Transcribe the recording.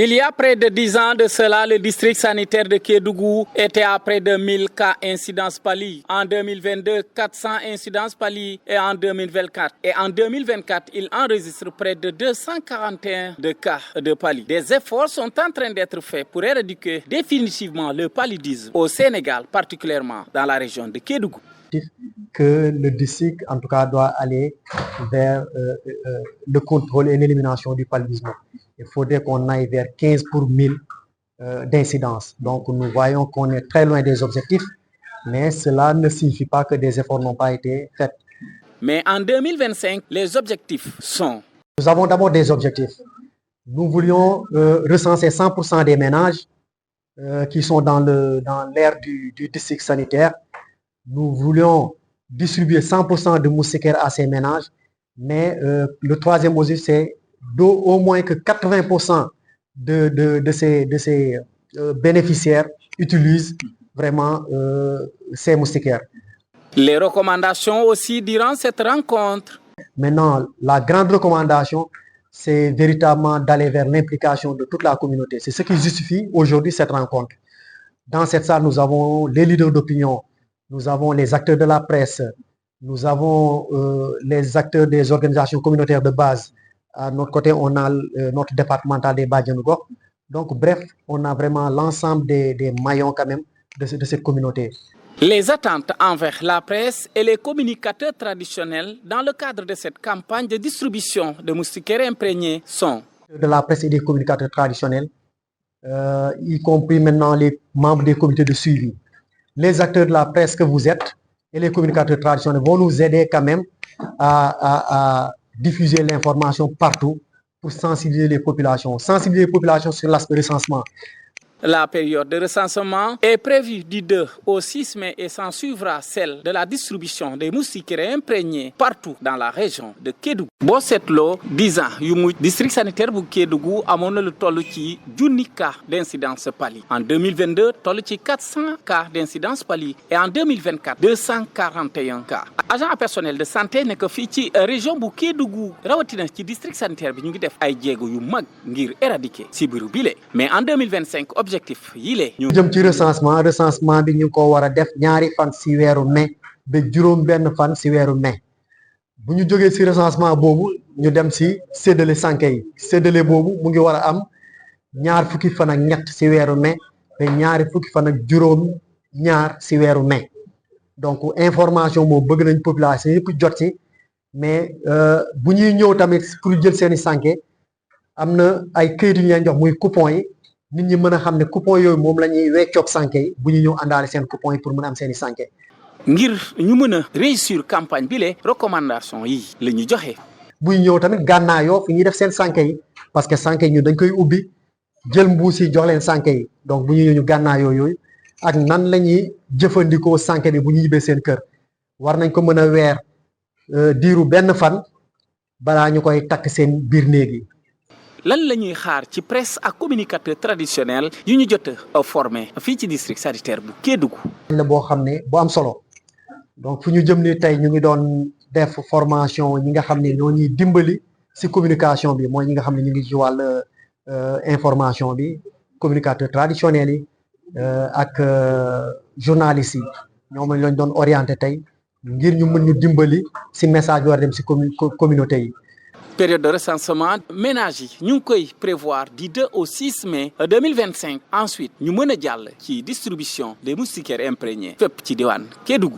Il y a près de 10 ans de cela, le district sanitaire de Kédougou était à près de 1000 cas incidence palie. En 2022, 400 incidences palie et en 2024. Et en 2024, il enregistre près de 241 de cas de palie. Des efforts sont en train d'être faits pour éradiquer définitivement le paludisme au Sénégal, particulièrement dans la région de Kédougou. Que le district, en tout cas, doit aller vers le contrôle et l'élimination du paludisme. Il faudrait qu'on aille vers 15 pour 1000 d'incidence. Donc, nous voyons qu'on est très loin des objectifs, mais cela ne signifie pas que des efforts n'ont pas été faits. Mais en 2025, les objectifs sont... Nous avons d'abord des objectifs. Nous voulions recenser 100% des ménages qui sont dans l'aire du district sanitaire. Nous voulions distribuer 100% de moustiquaires à ces ménages, mais le troisième objectif, c'est au moins que 80% de ces bénéficiaires utilisent vraiment ces moustiquaires. Les recommandations aussi durant cette rencontre. Maintenant, la grande recommandation, c'est véritablement d'aller vers l'implication de toute la communauté. C'est ce qui justifie aujourd'hui cette rencontre. Dans cette salle, nous avons les leaders d'opinion, nous avons les acteurs de la presse, nous avons les acteurs des organisations communautaires de base. À notre côté, on a notre départemental des Badjanougok. Donc, bref, on a vraiment l'ensemble des maillons quand même de cette communauté. Les attentes envers la presse et les communicateurs traditionnels dans le cadre de cette campagne de distribution de moustiquaires imprégnés sont... De la presse et des communicateurs traditionnels, y compris maintenant les membres des comités de suivi. Les acteurs de la presse que vous êtes et les communicateurs traditionnels vont nous aider quand même à diffuser l'information partout pour sensibiliser les populations. Sensibiliser les populations sur l'aspect recensement. La période de recensement est prévue du 2 au 6 mai et s'en suivra celle de la distribution des moustiquaires imprégnés partout dans la région de Kédougou. Boo seetloo 10 ans yu mujj district sanitaire bu Kédougou amoon na lu toll ci 1000 cas d'incidence palie. En 2022 toll ci 400 cas d'incidence palie et en 2024 241 cas. Agent personnel de santé nekk fii ci région bu Kédougou rawatina ci district sanitaire bi ñu ngi def ay jéego yu mag ngir éradiquer sibiru bile. Mais en 2025 objectif yile ñu jëm ci recensement bi ñu ko war a def ñaari fan ci weeru mai ba juróom benn fan ci weeru mai. Bu ñu jógee ci recensement boobu ñu dem ci séddale sànke yi séddale boobu mu ngi war a am ñaar fukki fan ak ñett ci weeru mai ba ñaari fukki fan ak juróom ñaar ci weeru mai. Donc information boobu bëgg nañ population yëpp jot ci mais bu ñuy ñëw tamit pour jël seeni sànke am na ay këyit yu ñu leen jox muy coupon yi nit ñi mën a xam ne coupon yooyu moom la ñuy weccoog sànke yi bu ñu ñëw àndaale seen coupon yi pour mën a am seeni sànke. ngir ñu mën a réussir campagne bi le recommandation yi la ñu joxe. buy ñëw tamit gànnaayoo fi ñuy def seen sànke yi parce que sànke yi ñu dañ koy ubbi jël mbuus yi jox leen sànke yi donc bu ñu ñëw ñu gànnaayoo yooyu ak nan la ñuy jëfandikoo sànke bi bu ñu ñibbee seen kër war nañ ko mën a weer diiru benn fan balaa ñu koy takk seen biir néeg yi. lan la ñuy xaar ci presse ak communicateur traditionnel yu ñu jot a formé fii ci district sanitaire bu Kédougou. la boo xam ne bu am solo donc fu ñu jëm ni tey ñu ngi doon def formation ñi nga xam ne ñoo ñuy dimbali ci communication bi mooy ñi nga xam ne ñu ngi ci wàll information bi communicateur traditionnel yi ak journalistes yi ñoom lañ doon orienté tey ngir ñu mën ñu dimbali ci message bi war dem ci communauté yi. Période de recensement ménage yi ñu ngi koy prévoir du 2 au 6 mai 2025 ensuite ñu mën a jàll ci distribution des moustiquaires imprégnés fépp ci diwaan Kédougou.